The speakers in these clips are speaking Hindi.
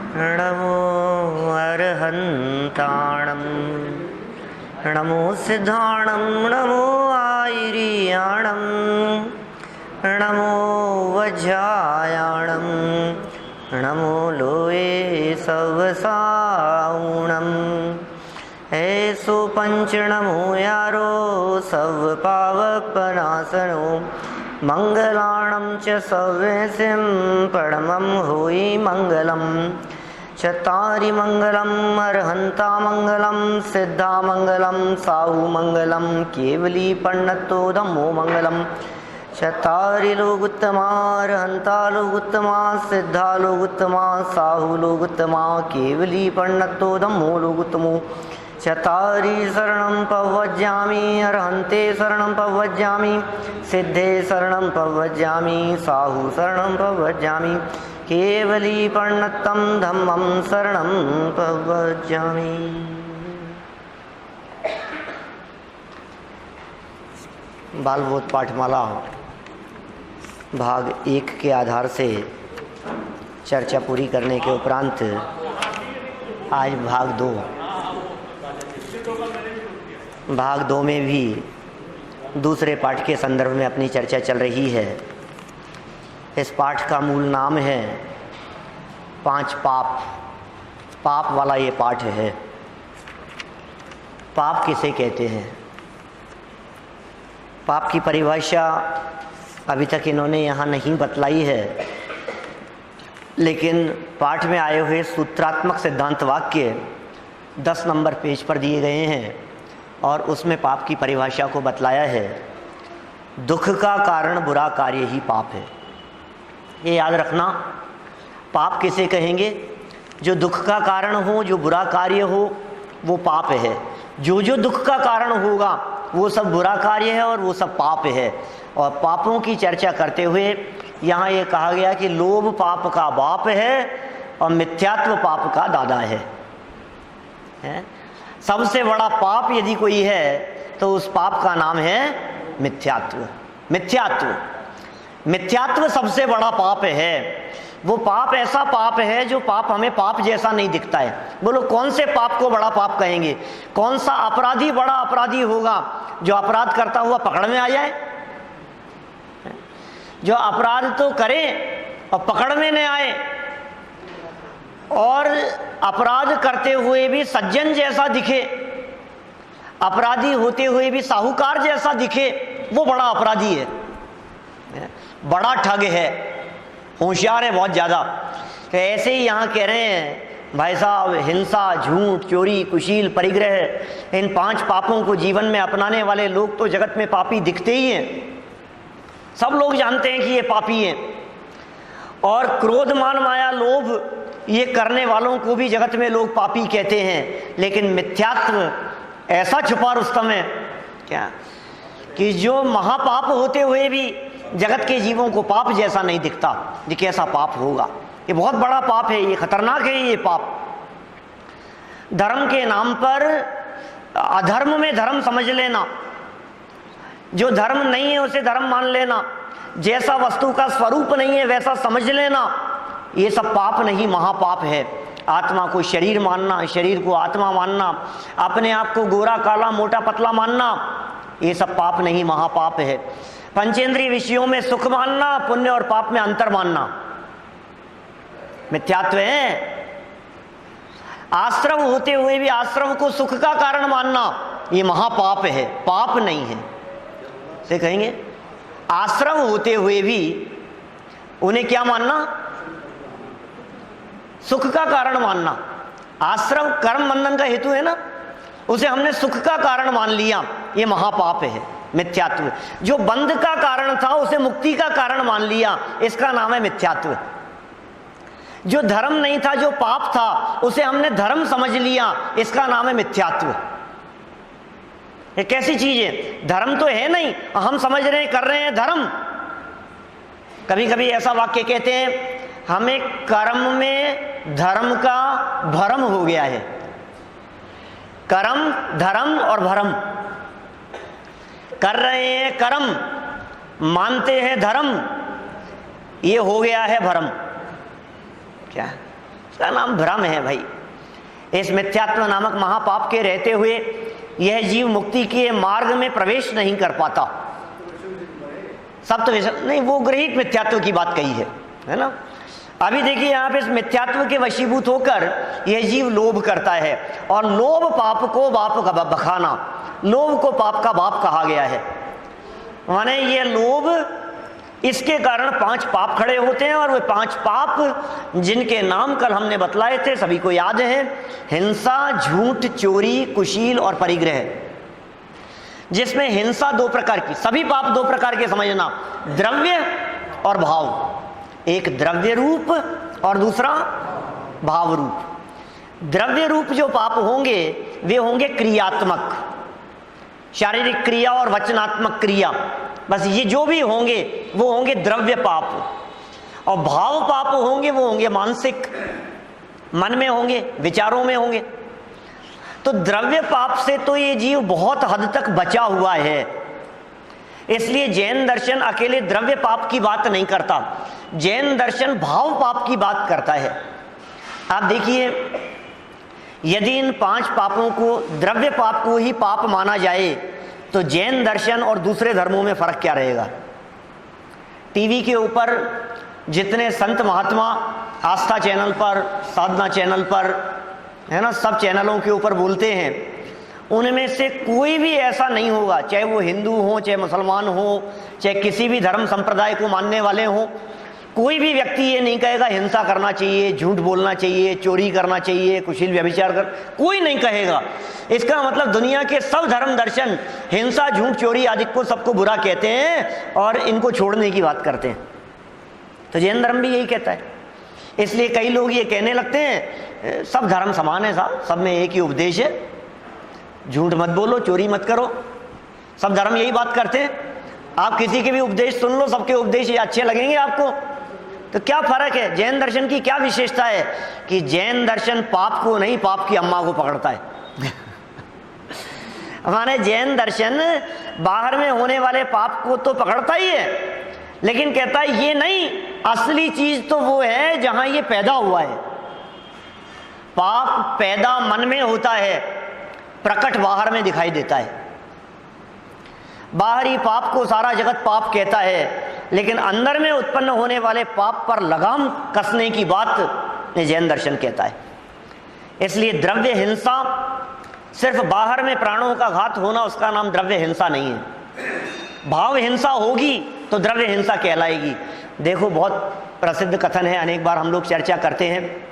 नमो अर्हन्ताणं नमो सिद्धाणं नमो आयर्याणं नमो वज्रायाणं नमो लोये सवसाऊणं ऐसो पंच नमो यारो सव पावपनासनो मंगलाणं च सव्यसिं परमं होई मंगलम चत्तारि मंगलम अर्हन्ता मंगलम सिद्धा मंगलम साहु मंगलम केवली पन्नतो धम्मो मंगलम चत्तारि लोगुत्तमा अर्हन्ता लोगुत्तमा सिद्धा लोगुत्तमा साहु लोगुत्तमा केवली पन्नतो धम्मो लोगुत्तमो चत्तारि शरणं प्रव्रजामि अर्हन्ते शरणं प्रव्रजामि सिद्धे शरणं प्रव्रजामि साहु शरणं प्रव्रजामि केवली पर्णतं धम्मं शरणं प्रव्रजामि। बालबोध पाठमाला भाग 1 के आधार से चर्चा पूरी करने के उपरांत आज भाग 2 में भी दूसरे पाठ के संदर्भ में अपनी चर्चा चल रही है। इस पाठ का मूल नाम है 5 पाप वाला ये पाठ है। पाप किसे कहते हैं? पाप की परिभाषा अभी तक इन्होंने यहाँ नहीं बतलाई है, लेकिन पाठ में आए हुए सूत्रात्मक सिद्धांत वाक्य 10 नंबर पेज पर दिए गए हैं और उसमें पाप की परिभाषा को बतलाया है। दुख का कारण बुरा कार्य ही पाप है। ये याद रखना, पाप किसे कहेंगे? जो दुख का कारण हो, जो बुरा कार्य हो, वो पाप है। जो दुख का कारण होगा वो सब बुरा कार्य है और वो सब पाप है। और पापों की चर्चा करते हुए यहाँ ये कहा गया कि लोभ पाप का बाप है और मिथ्यात्व पाप का दादा है। सबसे बड़ा पाप यदि कोई है तो उस पाप का नाम है मिथ्यात्व। मिथ्यात्व सबसे बड़ा पाप है। वो पाप ऐसा पाप है जो पाप हमें पाप जैसा नहीं दिखता है। बोलो कौन से पाप को बड़ा पाप कहेंगे? कौन सा अपराधी बड़ा अपराधी होगा जो अपराध करता हुआ पकड़ में आ जाए? जो अपराध तो करे और पकड़ में न आए और अपराध करते हुए भी सज्जन जैसा दिखे, अपराधी होते हुए भी साहूकार जैसा दिखे, वो बड़ा अपराधी है, बड़ा ठग है, होशियार है बहुत ज़्यादा। तो ऐसे ही यहाँ कह रहे हैं भाई साहब, हिंसा, झूठ, चोरी, कुशील, परिग्रह, इन 5 पापों को जीवन में अपनाने वाले लोग तो जगत में पापी दिखते ही हैं। सब लोग जानते हैं कि ये पापी हैं। और क्रोध, मान, माया, लोभ ये करने वालों को भी जगत में लोग पापी कहते हैं। लेकिन मिथ्यात्व ऐसा छुपा रुस्तम है क्या कि जो महापाप होते हुए भी जगत के जीवों को पाप जैसा नहीं दिखता। ये कैसा पाप होगा? ये बहुत बड़ा पाप है, ये खतरनाक है। ये पाप धर्म के नाम पर अधर्म में धर्म समझ लेना, जो धर्म नहीं है उसे धर्म मान लेना, जैसा वस्तु का स्वरूप नहीं है वैसा समझ लेना, ये सब पाप नहीं महापाप है। आत्मा को शरीर मानना, शरीर को आत्मा मानना, अपने आप को गोरा काला मोटा पतला मानना, ये सब पाप नहीं महापाप है। पंचेंद्रिय विषयों में सुख मानना, पुण्य और पाप में अंतर मानना मिथ्यात्व है। आश्रम होते हुए भी आश्रम को सुख का कारण मानना, ये महापाप है, पाप नहीं है। से कहेंगे आश्रम होते हुए भी उन्हें क्या मानना? सुख का कारण मानना। आश्रम कर्म बंधन का हेतु है ना, उसे हमने सुख का कारण मान लिया, ये महापाप है, मिथ्यात्व। जो बंध का कारण था उसे मुक्ति का कारण मान लिया, इसका नाम है मिथ्यात्व। जो धर्म नहीं था, जो पाप था, उसे हमने धर्म समझ लिया, इसका नाम है मिथ्यात्व। ये कैसी चीज है? धर्म तो है नहीं, हम समझ रहे हैं, कर रहे हैं धर्म। कभी कभी ऐसा वाक्य कहते हैं, हमें कर्म में धर्म का भ्रम हो गया है। कर्म, धर्म और भ्रम। कर रहे हैं कर्म, मानते हैं धर्म, ये हो गया है भ्रम। क्या इसका नाम भ्रम है भाई। इस मिथ्यात्व नामक महापाप के रहते हुए यह जीव मुक्ति के मार्ग में प्रवेश नहीं कर पाता। सप्त विषय नहीं, वो ग्रहिक मिथ्यात्व की बात कही है ना। अभी देखिए यहाँ पे इस मिथ्यात्व के वशीभूत होकर यह जीव लोभ करता है, और लोभ पाप को बाप का बखाना, लोभ को पाप का बाप कहा गया है। माने ये लोभ, इसके कारण 5 पाप खड़े होते हैं, और वे 5 पाप जिनके नाम कल हमने बतलाए थे, सभी को याद है। हिंसा, झूठ, चोरी, कुशील और परिग्रह। जिसमें हिंसा 2 प्रकार की, सभी पाप 2 प्रकार के समझना, द्रव्य और भाव। एक द्रव्य रूप और दूसरा भाव रूप। द्रव्य रूप जो पाप होंगे वे होंगे क्रियात्मक, शारीरिक क्रिया और वचनात्मक क्रिया, बस ये जो भी होंगे वो होंगे द्रव्य पाप। और भाव पाप होंगे वो होंगे मानसिक, मन में होंगे, विचारों में होंगे। तो द्रव्य पाप से तो ये जीव बहुत हद तक बचा हुआ है। इसलिए जैन दर्शन अकेले द्रव्य पाप की बात नहीं करता, जैन दर्शन भाव पाप की बात करता है। आप देखिए, यदि इन 5 पापों को, द्रव्य पाप को ही पाप माना जाए, तो जैन दर्शन और दूसरे धर्मों में फर्क क्या रहेगा। टीवी के ऊपर जितने संत महात्मा आस्था चैनल पर, साधना चैनल पर, है ना, सब चैनलों के ऊपर बोलते हैं, उनमें से कोई भी ऐसा नहीं होगा, चाहे वो हिंदू हो, चाहे मुसलमान हो, चाहे किसी भी धर्म संप्रदाय को मानने वाले हो, कोई भी व्यक्ति ये नहीं कहेगा हिंसा करना चाहिए, झूठ बोलना चाहिए, चोरी करना चाहिए, कुशील व्यभिचार कर, कोई नहीं कहेगा। इसका मतलब दुनिया के सब धर्म दर्शन हिंसा, झूठ, चोरी आदि को सबको बुरा कहते हैं और इनको छोड़ने की बात करते हैं। तो जैन धर्म भी यही कहता है। इसलिए कई लोग ये कहने लगते हैं सब धर्म समान है साहब, सब में एक ही उपदेश है, झूठ मत बोलो, चोरी मत करो, सब धर्म यही बात करते हैं। आप किसी के भी उपदेश सुन लो, सबके उपदेश ये अच्छे लगेंगे आपको। तो क्या फर्क है, जैन दर्शन की क्या विशेषता है कि जैन दर्शन पाप को नहीं, पाप की अम्मा को पकड़ता है। हमारे जैन दर्शन बाहर में होने वाले पाप को तो पकड़ता ही है, लेकिन कहता है ये नहीं, असली चीज तो वो है जहां ये पैदा हुआ है। पाप पैदा मन में होता है, प्रकट बाहर में दिखाई देता है। बाहरी पाप को सारा जगत पाप कहता है, लेकिन अंदर में उत्पन्न होने वाले पाप पर लगाम कसने की बात जैन दर्शन कहता है। इसलिए द्रव्य हिंसा, सिर्फ बाहर में प्राणों का घात होना, उसका नाम द्रव्य हिंसा नहीं है। भाव हिंसा होगी तो द्रव्य हिंसा कहलाएगी। देखो, बहुत प्रसिद्ध कथन है, अनेक बार हम लोग चर्चा करते हैं।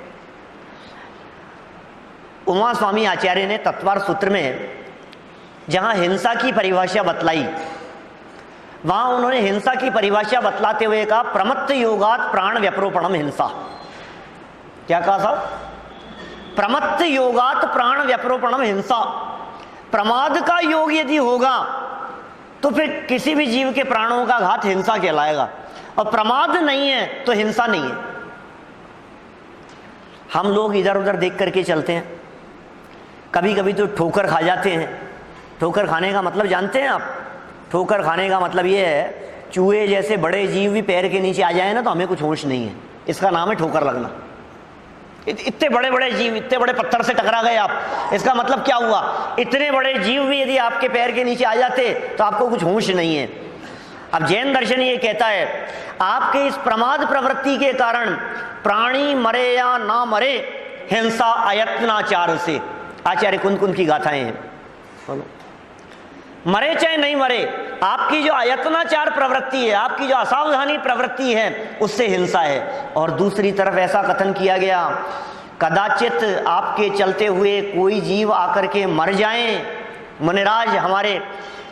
उमा स्वामी आचार्य ने तत्वार सूत्र में जहां हिंसा की परिभाषा बतलाई, वहां उन्होंने हिंसा की परिभाषा बतलाते हुए कहा प्रमत्त योगात प्राण व्यप्रोपणम हिंसा। क्या कहा साहब? प्रमत्त योगात प्राण व्यप्रोपणम हिंसा। प्रमाद का योग यदि होगा तो फिर किसी भी जीव के प्राणों का घात हिंसा कहलाएगा, और प्रमाद नहीं है तो हिंसा नहीं है। हम लोग इधर उधर देख करके चलते हैं, कभी कभी तो ठोकर खा जाते हैं। ठोकर खाने का मतलब जानते हैं आप? ठोकर खाने का मतलब ये है, चूहे जैसे बड़े जीव भी पैर के नीचे आ जाए ना तो हमें कुछ होश नहीं है, इसका नाम है ठोकर लगना। इतने बड़े बड़े जीव, इतने बड़े पत्थर से टकरा गए आप, इसका मतलब क्या हुआ? इतने बड़े जीव भी यदि आपके पैर के नीचे आ जाते तो आपको कुछ होश नहीं है। अब जैन दर्शन ये कहता है, आपके इस प्रमाद प्रवृत्ति के कारण प्राणी मरे या ना मरे, हिंसा अयत्नाचार से। आचार्य कुंद की गाथाएं हैं, बोलो। मरे चाहे नहीं मरे, आपकी जो अयत्नाचार प्रवृत्ति है, आपकी जो असावधानी प्रवृत्ति है, उससे हिंसा है। और दूसरी तरफ ऐसा कथन किया गया, कदाचित आपके चलते हुए कोई जीव आकर के मर जाए। मुनिराज हमारे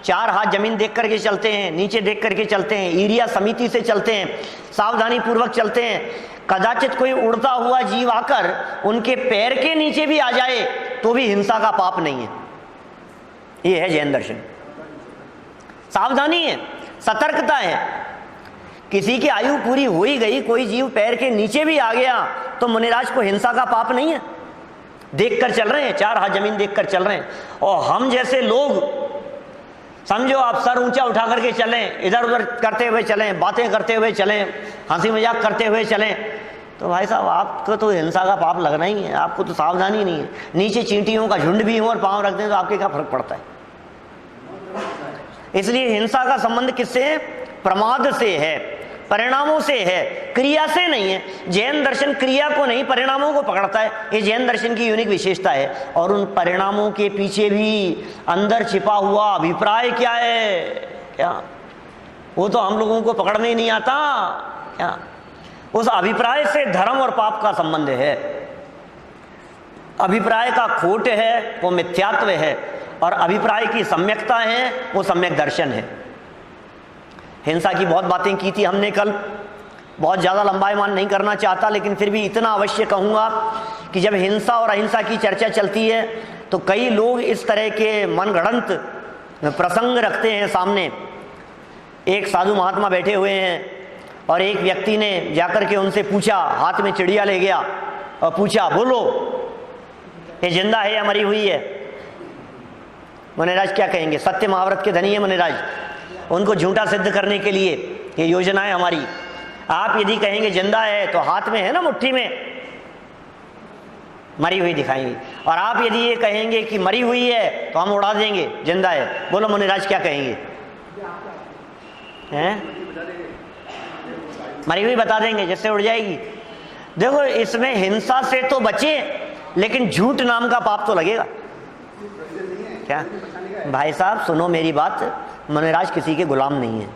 4 हाथ जमीन देख करके चलते हैं, नीचे देख करके चलते हैं, ईरिया समिति से चलते हैं, सावधानी पूर्वक चलते हैं। कदाचित कोई उड़ता हुआ जीव आकर उनके पैर के नीचे भी आ जाए तो भी हिंसा का पाप नहीं है। ये है जैन दर्शन। सावधानी है, सतर्कता है। किसी की आयु पूरी हो ही गई, कोई जीव पैर के नीचे भी आ गया तो मुनिराज को हिंसा का पाप नहीं है। देख कर चल रहे हैं, 4 हाथ जमीन देख कर चल रहे हैं। और हम जैसे लोग, समझो आप सर ऊंचा उठा करके चलें, इधर उधर करते हुए चलें, बातें करते हुए चलें, हंसी मजाक करते हुए चलें, तो भाई साहब आपको तो हिंसा का पाप लगना ही है, आपको तो सावधानी नहीं है। नीचे चींटियों का झुंड भी हो और पांव रख दें तो आपके क्या फर्क पड़ता है। इसलिए हिंसा का संबंध किससे है? प्रमाद से है, परिणामों से है, क्रिया से नहीं है। जैन दर्शन क्रिया को नहीं परिणामों को पकड़ता है, ये जैन दर्शन की यूनिक विशेषता है। और उन परिणामों के पीछे भी अंदर छिपा हुआ अभिप्राय क्या है, क्या वो तो हम लोगों को पकड़ने ही नहीं आता क्या। उस अभिप्राय से धर्म और पाप का संबंध है। अभिप्राय का खोट है वो मिथ्यात्व है, और अभिप्राय की सम्यकता है वो सम्यक दर्शन है। हिंसा की बहुत बातें की थी हमने कल, बहुत ज़्यादा लंबाईमान नहीं करना चाहता, लेकिन फिर भी इतना अवश्य कहूँगा कि जब हिंसा और अहिंसा की चर्चा चलती है तो कई लोग इस तरह के मनगढ़ंत प्रसंग रखते हैं सामने। एक साधु महात्मा बैठे हुए हैं और एक व्यक्ति ने जाकर के उनसे पूछा, हाथ में चिड़िया ले गया और पूछा, बोलो ये जिंदा है या मरी हुई है। मुनिराज क्या कहेंगे? सत्य महाव्रत के धनी है मुनिराज, उनको झूठा सिद्ध करने के लिए ये योजना है हमारी। आप यदि कहेंगे जिंदा है तो हाथ में है ना, मुट्ठी में, मरी हुई दिखाएंगे। और आप यदि ये कहेंगे कि मरी हुई है तो हम उड़ा देंगे, जिंदा है। बोलो मुनिराज क्या कहेंगे? हैं? मरी हुई बता देंगे जिससे उड़ जाएगी। देखो इसमें हिंसा से तो बचे, लेकिन झूठ नाम का पाप तो लगेगा क्या। भाई साहब सुनो मेरी बात, मुनिराज किसी के गुलाम नहीं है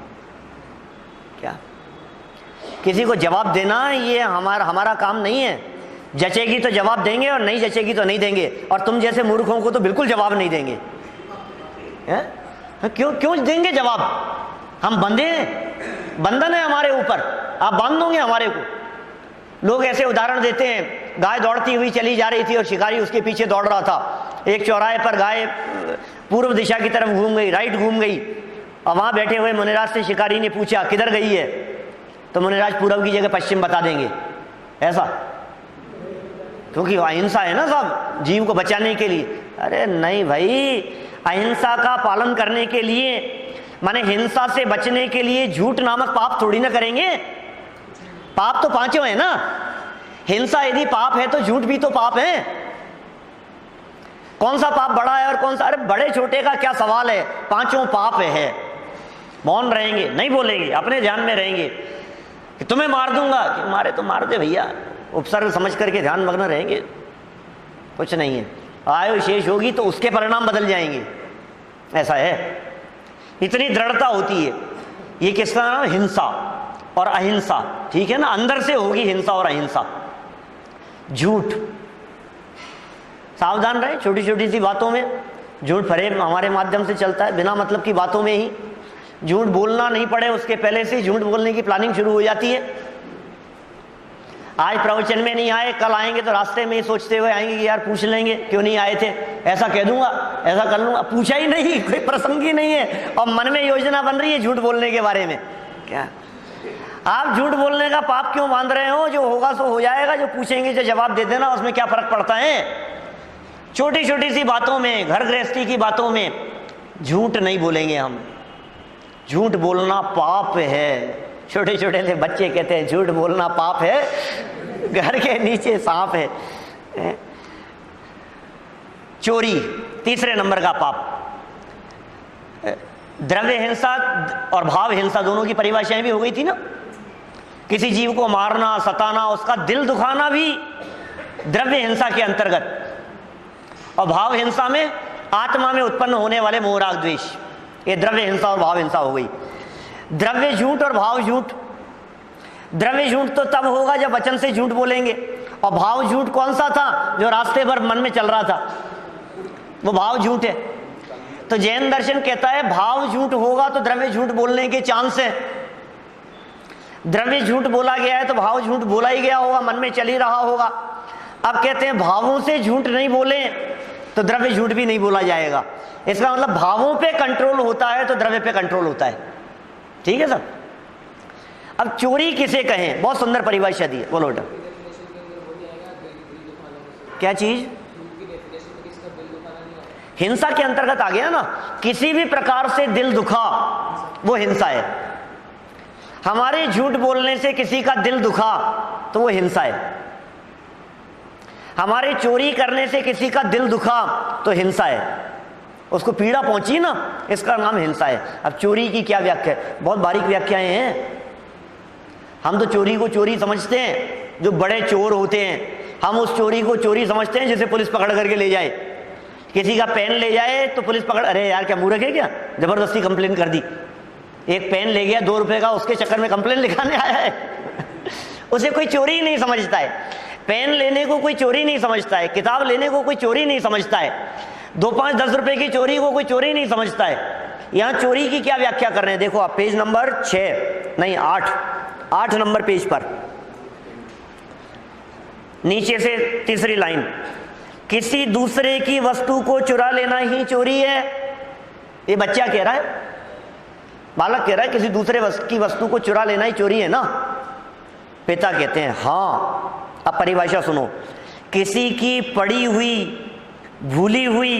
क्या। किसी को जवाब देना ये हमारा काम नहीं है। जचेगी तो जवाब देंगे और नहीं जचेगी तो नहीं देंगे, और तुम जैसे मूर्खों को तो बिल्कुल जवाब नहीं देंगे। क्यों देंगे जवाब? हम बंधे हैं, बंधन है हमारे ऊपर, आप बांध दोगे हमारे को। लोग ऐसे उदाहरण देते हैं, गाय दौड़ती हुई चली जा रही थी और शिकारी उसके पीछे दौड़ रहा था। एक चौराहे पर गाय पूर्व दिशा की तरफ घूम गई, राइट घूम गई, और वहां बैठे हुए मुनिराज से शिकारी ने पूछा किधर गई है, तो मुनिराज पूर्व की जगह पश्चिम बता देंगे। ऐसा क्योंकि अहिंसा है ना साहब, जीव को बचाने के लिए। अरे नहीं भाई, अहिंसा का पालन करने के लिए, माने हिंसा से बचने के लिए झूठ नामक पाप थोड़ी ना करेंगे। पाप तो पांचों है ना। हिंसा यदि पाप है तो झूठ भी तो पाप है। कौन सा पाप बड़ा है और कौन सा? अरे बड़े छोटे का क्या सवाल है, पांचों पाप है। मौन रहेंगे, नहीं बोलेंगे, अपने ध्यान में रहेंगे कि तुम्हें मार दूंगा, कि मारे तो मार दे भैया, उपसर्ग समझ करके ध्यान मग्न रहेंगे, कुछ नहीं है। आयु शेष होगी तो उसके परिणाम बदल जाएंगे, ऐसा है। इतनी दृढ़ता होती है। ये किसका नाम? हिंसा और अहिंसा, ठीक है ना। अंदर से होगी हिंसा और अहिंसा। झूठ, सावधान रहे, छोटी छोटी सी बातों में झूठ फरेब हमारे माध्यम से चलता है। बिना मतलब की बातों में ही झूठ बोलना नहीं पड़े उसके पहले से झूठ बोलने की प्लानिंग शुरू हो जाती है। आज प्रवचन में नहीं आए, कल आएंगे तो रास्ते में ही सोचते हुए आएंगे कि यार पूछ लेंगे क्यों नहीं आए थे, ऐसा कह दूंगा, ऐसा कर लूंगा। पूछा ही नहीं, कोई प्रसंग ही नहीं है, और मन में योजना बन रही है झूठ बोलने के बारे में। क्या आप झूठ बोलने का पाप क्यों बांध रहे हो? जो होगा सो हो जाएगा, जो पूछेंगे जो जवाब दे देना, उसमें क्या फर्क पड़ता है। छोटी छोटी सी बातों में, घर गृहस्थी की बातों में झूठ नहीं बोलेंगे हम। झूठ बोलना पाप है। छोटे छोटे से बच्चे कहते हैं झूठ बोलना पाप है, घर के नीचे सांप है। चोरी तीसरे नंबर का पाप। द्रव्य हिंसा और भाव हिंसा दोनों की परिभाषाएं भी हो गई थी ना। किसी जीव को मारना, सताना, उसका दिल दुखाना भी द्रव्य हिंसा के अंतर्गत। और भाव हिंसा में आत्मा में उत्पन्न होने वाले मोह राग द्वेष, ये द्रव्य हिंसा और भाव हिंसा हो गई। द्रव्य झूठ और भाव झूठ। द्रव्य झूठ तो तब होगा जब वचन से झूठ बोलेंगे, और भाव झूठ कौन सा था? जो रास्ते भर मन में चल रहा था, वो भाव झूठ है। तो जैन दर्शन कहता है भाव झूठ होगा तो द्रव्य झूठ बोलने के चांस है। द्रव्य झूठ बोला गया है तो भाव झूठ बोला ही गया होगा, मन में चल ही रहा होगा। अब कहते हैं भावों से झूठ नहीं बोले तो द्रव्य झूठ भी नहीं बोला जाएगा। इसका मतलब भावों पे कंट्रोल होता है तो द्रव्य पे कंट्रोल होता है। ठीक है सर। अब चोरी किसे कहें? बहुत सुंदर परिभाषा दी है, बोलो बेटा। क्या चीज? हिंसा के अंतर्गत आ गया ना। किसी भी प्रकार से दिल दुखा वो हिंसा है। हमारे झूठ बोलने से किसी का दिल दुखा तो वो हिंसा है। हमारे चोरी करने से किसी का दिल दुखा तो हिंसा है, उसको पीड़ा पहुंची ना, इसका नाम हिंसा है। अब चोरी की क्या व्याख्या है, बहुत बारीक व्याख्याएं हैं। हम तो चोरी को चोरी समझते हैं, जो बड़े चोर होते हैं हम उस चोरी को चोरी समझते हैं जिसे पुलिस पकड़ करके ले जाए। किसी का पेन ले जाए तो पुलिस पकड़, अरे यार क्या मूर्ख है क्या, जबरदस्ती कंप्लेन कर दी। एक पेन ले गया 2 रुपए का, उसके चक्कर में कंप्लेन लिखाने आया है उसे कोई चोरी ही नहीं समझता है। पेन लेने को कोई चोरी नहीं समझता है, किताब लेने को कोई चोरी नहीं समझता है, 2, 5, 10 रुपए की चोरी को कोई चोरी नहीं समझता है। यहां चोरी की क्या व्याख्या कर रहे हैं, देखो आप पेज नंबर 8 नंबर पेज पर नीचे से तीसरी लाइन, किसी दूसरे की वस्तु को चुरा लेना ही चोरी है। ये बच्चा कह रहा है, बालक कह रहा है किसी दूसरे की वस्तु को चुरा लेना ही चोरी है ना। पिता कहते हैं हाँ। अब परिभाषा सुनो, किसी की पड़ी हुई, भूली हुई,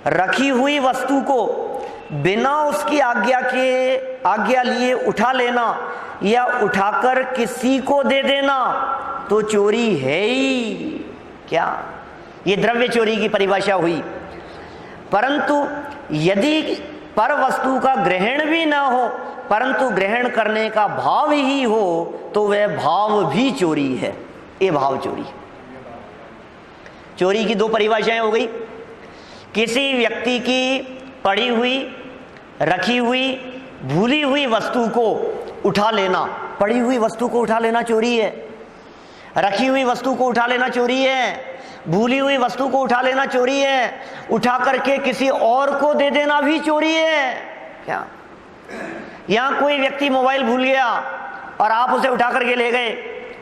रखी हुई वस्तु को बिना उसकी आज्ञा लिए उठा लेना या उठाकर किसी को दे देना तो चोरी है ही। क्या, ये द्रव्य चोरी की परिभाषा हुई। परंतु यदि पर वस्तु का ग्रहण भी ना हो परंतु ग्रहण करने का भाव ही हो तो वह भाव भी चोरी है। ये भाव चोरी। चोरी की 2 परिभाषाएं हो गई, किसी व्यक्ति की पड़ी हुई, रखी हुई, भूली हुई वस्तु को उठा लेना। पड़ी हुई वस्तु को उठा लेना चोरी है, रखी हुई वस्तु को उठा लेना चोरी है, भूली हुई वस्तु को उठा लेना चोरी है, उठा करके किसी और को दे देना भी चोरी है। क्या, यहां कोई व्यक्ति मोबाइल भूल गया और आप उसे उठा करके ले गए,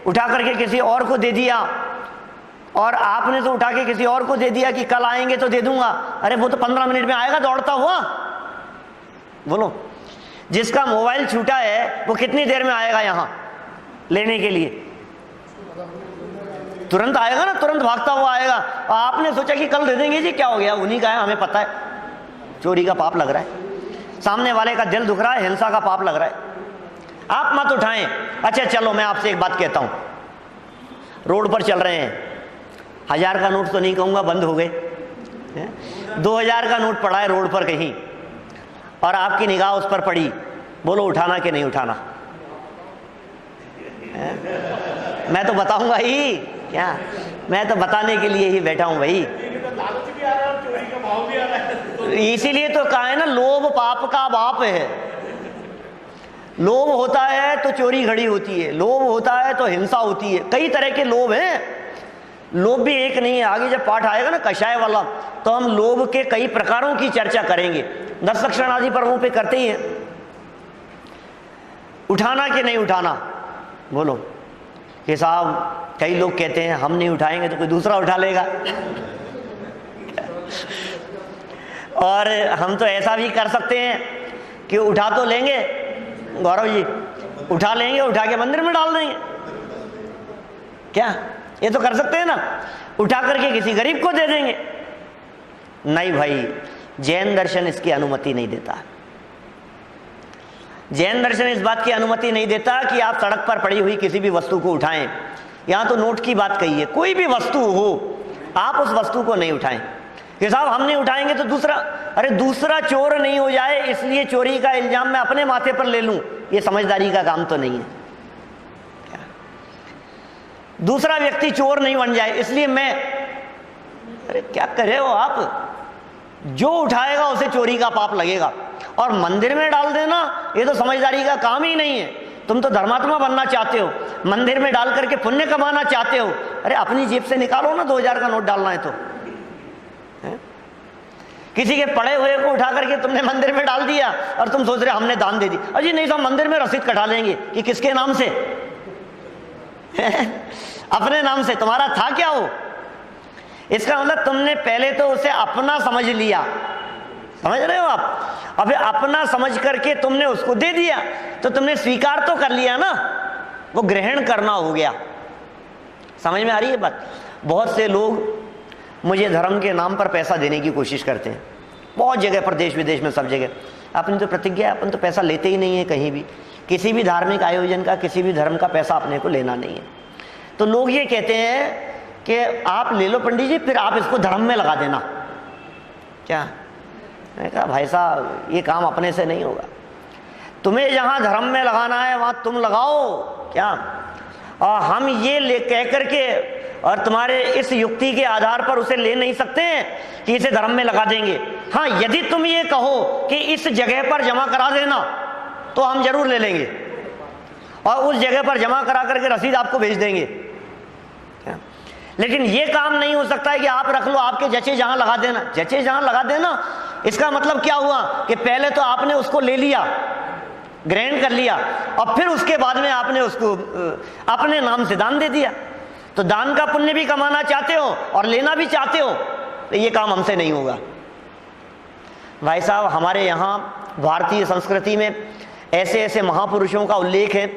उठा करके किसी और को दे दिया, और आपने तो उठा के किसी और को दे दिया कि कल आएंगे तो दे दूंगा। अरे वो तो 15 मिनट में आएगा दौड़ता हुआ। बोलो, जिसका मोबाइल छूटा है वो कितनी देर में आएगा यहां लेने के लिए? तुरंत आएगा ना, तुरंत भागता हुआ आएगा। आपने सोचा कि कल दे देंगे जी, क्या हो गया, उन्हीं का है, हमें पता है। चोरी का पाप लग रहा है, सामने वाले का दिल दुख रहा है, हिंसा का पाप लग रहा है। आप मत उठाएं। अच्छा चलो मैं आपसे एक बात कहता हूं, रोड पर चल रहे हैं, 1000 का नोट तो नहीं कहूंगा, बंद हो गए, 2000 का नोट पड़ा है रोड पर कहीं और आपकी निगाह उस पर पड़ी, बोलो उठाना कि नहीं उठाना? मैं तो बताऊंगा ही, क्या, मैं तो बताने के लिए ही बैठा हूं भाई। इसीलिए तो कहा है ना, लोभ पाप का बाप है। लोभ होता है तो चोरी घड़ी होती है, लोभ होता है तो हिंसा होती है। कई तरह के लोभ हैं, लोभ भी एक नहीं है। आगे जब पाठ आएगा ना कषाय वाला, तो हम लोभ के कई प्रकारों की चर्चा करेंगे। 10 लक्षण आदि पर्वों पे करते ही हैं। उठाना कि नहीं उठाना, बोलो कि साहब, कई लोग कहते हैं हम नहीं उठाएंगे तो कोई दूसरा उठा लेगा और हम तो ऐसा भी कर सकते हैं कि उठा तो लेंगे, गौरव जी, उठा लेंगे, उठा के मंदिर में डाल देंगे। क्या, ये तो कर सकते हैं ना, उठा करके किसी गरीब को दे देंगे। नहीं भाई, जैन दर्शन इसकी अनुमति नहीं देता। जैन दर्शन इस बात की अनुमति नहीं देता कि आप सड़क पर पड़ी हुई किसी भी वस्तु को उठाएं। यहां तो नोट की बात कही है, कोई भी वस्तु हो आप उस वस्तु को नहीं उठाएं कि साहब हम नहीं उठाएंगे तो दूसरा, अरे दूसरा चोर नहीं हो जाए इसलिए चोरी का इल्जाम मैं अपने माथे पर ले लूं, ये समझदारी का काम तो नहीं है। दूसरा व्यक्ति चोर नहीं बन जाए इसलिए मैं, अरे क्या कर रहे हो आप? जो उठाएगा उसे चोरी का पाप लगेगा। और मंदिर में डाल देना, ये तो समझदारी का काम ही नहीं है। तुम तो धर्मात्मा बनना चाहते हो, मंदिर में डाल करके पुण्य कमाना चाहते हो। अरे अपनी जेब से निकालो ना, 2000 का नोट डालना है तो है? किसी के पड़े हुए को उठा करके तुमने मंदिर में डाल दिया और तुम सोच रहे हमने दान दे दी। अजी नहीं साहब, मंदिर में रसीद कटा लेंगे कि किसके नाम से अपने नाम से। तुम्हारा था क्या वो? इसका मतलब तुमने पहले तो उसे अपना समझ लिया, समझ रहे हो आप? अबे अपना समझ करके तुमने उसको दे दिया तो तुमने स्वीकार तो कर लिया ना, वो ग्रहण करना हो गया। समझ में आ रही है बात? बहुत से लोग मुझे धर्म के नाम पर पैसा देने की कोशिश करते हैं, बहुत जगह पर, देश विदेश में, सब जगह। अपनी तो प्रतिज्ञा है, अपन तो पैसा लेते ही नहीं है कहीं भी। किसी भी धार्मिक आयोजन का, किसी भी धर्म का पैसा अपने को लेना नहीं है। तो लोग ये कहते हैं कि आप ले लो पंडित जी, फिर आप इसको धर्म में लगा देना। क्या? मैंने कहा भाई साहब ये काम अपने से नहीं होगा, तुम्हें जहाँ धर्म में लगाना है वहाँ तुम लगाओ। क्या? और हम ये ले कह करके और तुम्हारे इस युक्ति के आधार पर उसे ले नहीं सकते हैं कि इसे धर्म में लगा देंगे। हाँ, यदि तुम ये कहो कि इस जगह पर जमा करा देना तो हम जरूर ले लेंगे और उस जगह पर जमा करा करके रसीद आपको भेज देंगे। लेकिन ये काम नहीं हो सकता है कि आप रख लो, आपके जचे जहां लगा देना। जचे जहां लगा देना इसका मतलब क्या हुआ कि पहले तो आपने उसको ले लिया, ग्रहण कर लिया, और फिर उसके बाद में आपने उसको अपने नाम से दान दे दिया। तो दान का पुण्य भी कमाना चाहते हो और लेना भी चाहते हो, तो ये काम हमसे नहीं होगा। भाई साहब, हमारे यहाँ भारतीय संस्कृति में ऐसे ऐसे महापुरुषों का उल्लेख है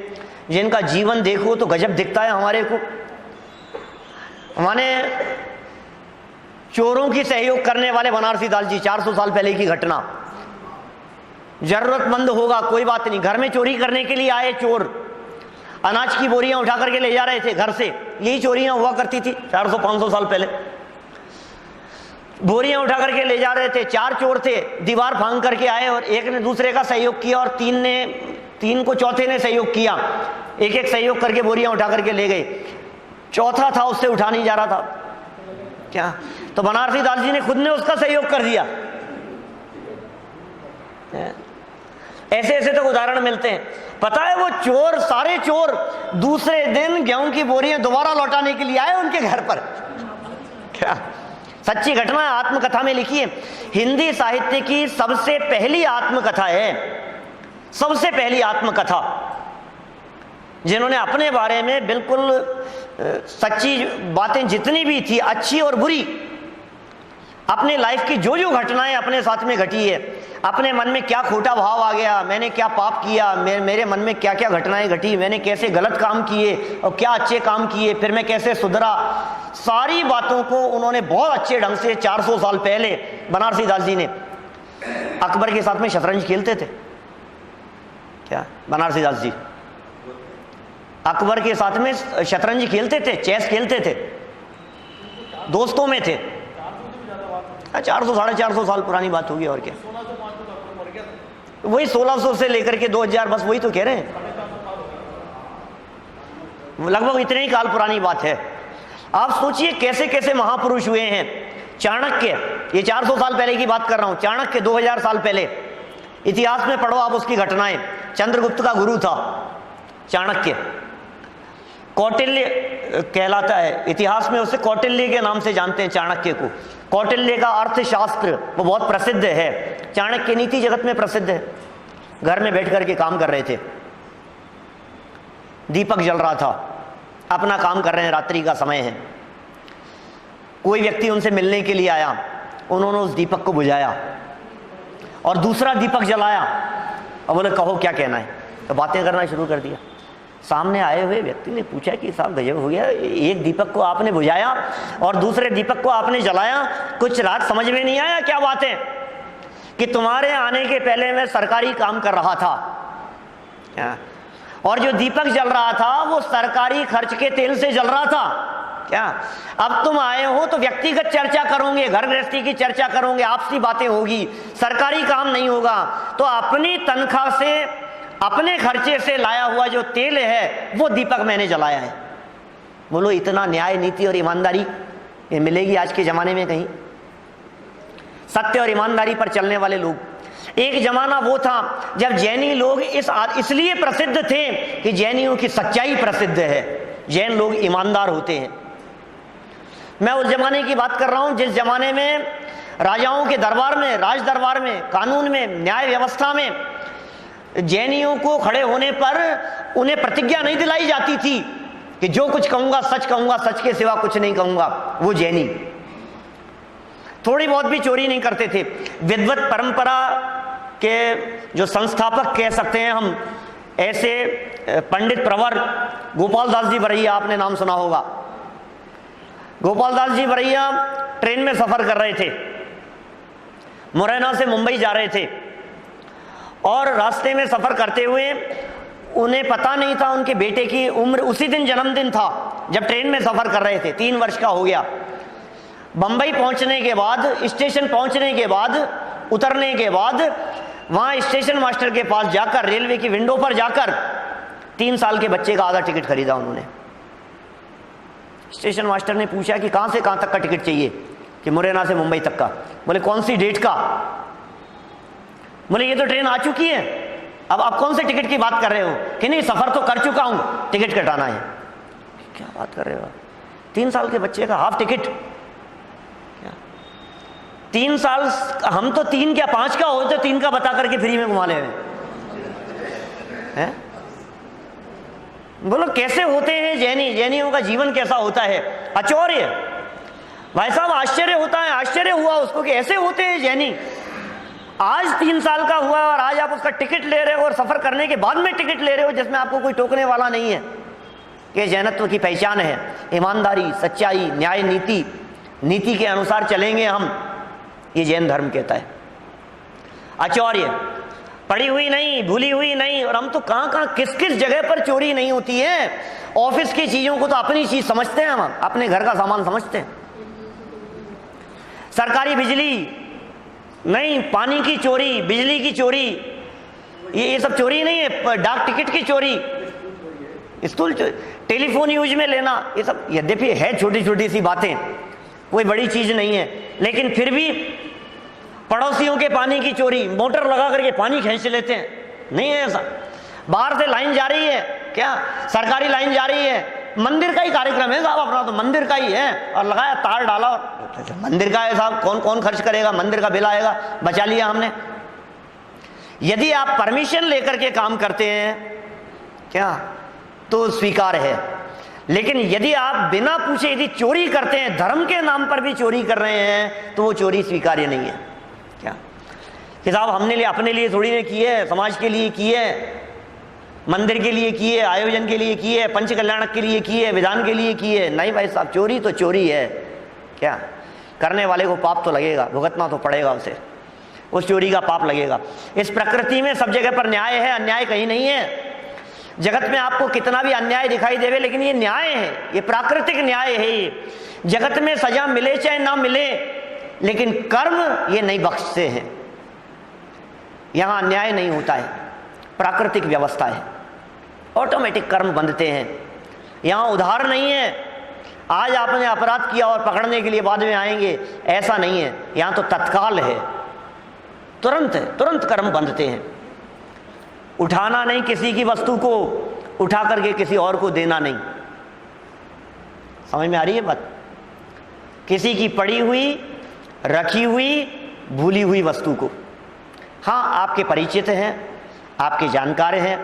जिनका जीवन देखो तो गजब दिखता है हमारे को। हमारे चोरों की सहयोग करने वाले बनारसी दास जी, 400 साल पहले की घटना। जरूरतमंद होगा कोई बात नहीं, घर में चोरी करने के लिए आए चोर, अनाज की बोरियां उठा करके ले जा रहे थे घर से। यही चोरियां हुआ करती थी 400-500 साल पहले। बोरियां उठा करके ले जा रहे थे, 4 चोर थे, दीवार फांग करके आए और एक ने दूसरे का सहयोग किया और तीन को चौथे ने सहयोग किया। एक एक सहयोग करके बोरियां उठा करके ले गए। चौथा था, उससे उठा नहीं जा रहा था। क्या? तो बनारसी दास जी ने खुद ने उसका सहयोग कर दिया। ऐसे ऐसे तो उदाहरण मिलते हैं। पता है वो चोर, सारे चोर दूसरे दिन गेहूं की बोरियां दोबारा लौटाने के लिए आए उनके घर पर। क्या? सच्ची घटना है, आत्मकथा में लिखी है। हिंदी साहित्य की सबसे पहली आत्मकथा है, सबसे पहली आत्मकथा, जिन्होंने अपने बारे में बिल्कुल सच्ची बातें जितनी भी थी, अच्छी और बुरी, अपने लाइफ की जो जो घटनाएं अपने साथ में घटी है, अपने मन में क्या खोटा भाव आ गया, मैंने क्या पाप किया, मेरे मन में क्या क्या घटनाएं घटी, मैंने कैसे गलत काम किए और क्या अच्छे काम किए, फिर मैं कैसे सुधरा, सारी बातों को उन्होंने बहुत अच्छे ढंग से 400 साल पहले बनारसी दास जी ने। अकबर के साथ में शतरंज खेलते थे। क्या? बनारसी दास जी अकबर के साथ में शतरंज खेलते थे, चेस खेलते थे, दोस्तों में थे। 400-450 साल पुरानी बात होगी और क्या। वही 1600 से लेकर के 2000, बस वही तो कह रहे हैं, लगभग इतने ही काल पुरानी बात है। आप सोचिए कैसे कैसे महापुरुष हुए हैं। चाणक्य, ये 400 साल पहले की बात कर रहा हूं, चाणक्य 2000 साल पहले, इतिहास में पढ़ो आप उसकी घटनाएं। चंद्रगुप्त का गुरु था चाणक्य। कौटिल्य कहलाता है, इतिहास में उसे कौटिल्य के नाम से जानते हैं चाणक्य को। कौटिल्य का अर्थशास्त्र वो बहुत प्रसिद्ध है, चाणक्य नीति जगत में प्रसिद्ध है। घर में बैठ करके काम कर रहे थे, दीपक जल रहा था, अपना काम कर रहे हैं, रात्रि का समय है। कोई व्यक्ति उनसे मिलने के लिए आया, उन्होंने उस दीपक को बुझाया और दूसरा दीपक जलाया और बोले कहो क्या कहना है। तो बातें करना शुरू कर दिया। सामने आए हुए व्यक्ति ने पूछा कि साहब गजब हो गया, एक दीपक को आपने बुझाया और दूसरे दीपक को आपने जलाया, कुछ रात समझ में नहीं आया क्या बात है? कि तुम्हारे आने के पहले मैं सरकारी काम कर रहा था और जो दीपक जल रहा था वो सरकारी खर्च के तेल से जल रहा था। क्या? अब तुम आए हो तो व्यक्तिगत चर्चा करोगे, घर गृहस्थी की चर्चा करोगे, आपसी बातें होगी, सरकारी काम नहीं होगा। तो अपनी तनख्वाह से, अपने खर्चे से लाया हुआ जो तेल है वो दीपक मैंने जलाया है। बोलो इतना न्याय, नीति और ईमानदारी ये मिलेगी आज के जमाने में कहीं? सत्य और ईमानदारी पर चलने वाले लोग। एक जमाना वो था जब जैनी लोग इसलिए प्रसिद्ध थे कि जैनियों की सच्चाई प्रसिद्ध है, जैन लोग ईमानदार होते हैं। मैं उस जमाने की बात कर रहा हूं जिस जमाने में राजाओं के दरबार में, राज दरबार में, कानून में, न्याय व्यवस्था में जैनियों को खड़े होने पर उन्हें प्रतिज्ञा नहीं दिलाई जाती थी कि जो कुछ कहूंगा, सच के सिवा कुछ नहीं कहूंगा। वो जैनी थोड़ी बहुत भी चोरी नहीं करते थे। विद्वत परंपरा के जो संस्थापक कह सकते हैं हम, ऐसे पंडित प्रवर गोपाल दास जी बरैया, आपने नाम सुना होगा। गोपाल दास जी बरैया ट्रेन में सफर कर रहे थे, मुरैना से मुंबई जा रहे थे और रास्ते में सफर करते हुए उन्हें पता नहीं था उनके बेटे की उम्र, उसी दिन जन्मदिन था जब ट्रेन में सफर कर रहे थे, 3 वर्ष का हो गया। बंबई पहुंचने के बाद, स्टेशन पहुंचने के बाद, उतरने के बाद वहां स्टेशन मास्टर के पास जाकर, रेलवे की विंडो पर जाकर 3 साल के बच्चे का आधा टिकट खरीदा उन्होंने। स्टेशन मास्टर ने पूछा कि कहां से कहां तक का टिकट चाहिए? कि मुरैना से मुंबई तक का। बोले कौन सी डेट का? बोले ये तो ट्रेन आ चुकी है, अब आप कौन से टिकट की बात कर रहे हो? कि नहीं, सफर तो कर चुका हूं, टिकट कटाना है। क्या बात कर रहे हो? 3 साल के बच्चे का हाफ टिकट? 3 साल, हम तो 3 क्या 5 का हो तो 3 का बता करके फ्री में घुमा ले हैं। बोलो कैसे होते हैं जैनी? जैनियों का जीवन कैसा होता है? अचौर्य। भाई साहब आश्चर्य होता है, आश्चर्य हुआ उसको कि ऐसे होते हैं जैनी। आज 3 साल का हुआ और आज आप उसका टिकट ले रहे हो और सफर करने के बाद में टिकट ले रहे हो जिसमें आपको कोई टोकने वाला नहीं है। कि जैनत्व की पहचान है ईमानदारी, सच्चाई, न्याय, नीति, नीति के अनुसार चलेंगे हम, ये जैन धर्म कहता है। अचौर्य, पड़ी हुई नहीं, भूली हुई नहीं। और हम तो कहां कहां किस किस जगह पर चोरी नहीं होती है। ऑफिस की चीजों को तो अपनी चीज समझते हैं, हम अपने घर का सामान समझते हैं। सरकारी बिजली नहीं, पानी की चोरी, बिजली की चोरी, ये सब चोरी नहीं है। डाक टिकट की चोरी, स्टूल चोरी, टेलीफोन यूज में लेना, ये सब यद्यपि है छोटी छोटी सी बातें, कोई बड़ी चीज नहीं है, लेकिन फिर भी पड़ोसियों के पानी की चोरी, मोटर लगा करके पानी खींच लेते हैं, नहीं है ऐसा। बाहर से लाइन जा रही है, क्या सरकारी लाइन जा रही है, मंदिर का ही कार्यक्रम है साहब, अपना तो मंदिर का ही है, और लगाया तार डाला और मंदिर का है साहब, कौन कौन खर्च करेगा, मंदिर का बिल आएगा, बचा लिया हमने। यदि आप परमिशन लेकर के काम करते हैं क्या तो स्वीकार है, लेकिन यदि आप बिना पूछे यदि चोरी करते हैं, धर्म के नाम पर भी चोरी कर रहे हैं, तो वो चोरी स्वीकार्य नहीं है। क्या कि साहब हमने लिए अपने लिए थोड़ी ने की है, समाज के लिए की है, मंदिर के लिए की है, आयोजन के लिए की है, पंच कल्याणक के लिए की है, विधान के लिए की है। नहीं भाई साहब, चोरी तो चोरी है। क्या करने वाले को पाप तो लगेगा, भुगतना तो पड़ेगा उसे, उस चोरी का पाप लगेगा। इस प्रकृति में सब जगह पर न्याय है, अन्याय कहीं नहीं है। जगत में आपको कितना भी अन्याय दिखाई देवे, लेकिन ये न्याय है, ये प्राकृतिक न्याय है। ये जगत में सजा मिले चाहे ना मिले, लेकिन कर्म ये नहीं बख्शते हैं। यहां अन्याय नहीं होता है, प्राकृतिक व्यवस्था है, ऑटोमेटिक कर्म बंधते हैं। यहां उधार नहीं है, आज आपने अपराध किया और पकड़ने के लिए बाद में आएंगे, ऐसा नहीं है। यहां तो तत्काल है, तुरंत है, तुरंत कर्म बंधते हैं। उठाना नहीं, किसी की वस्तु को उठा करके किसी और को देना नहीं। समझ में आ रही है बात? किसी की पड़ी हुई, रखी हुई, भूली हुई वस्तु को, हाँ आपके परिचित हैं, आपके जानकार हैं,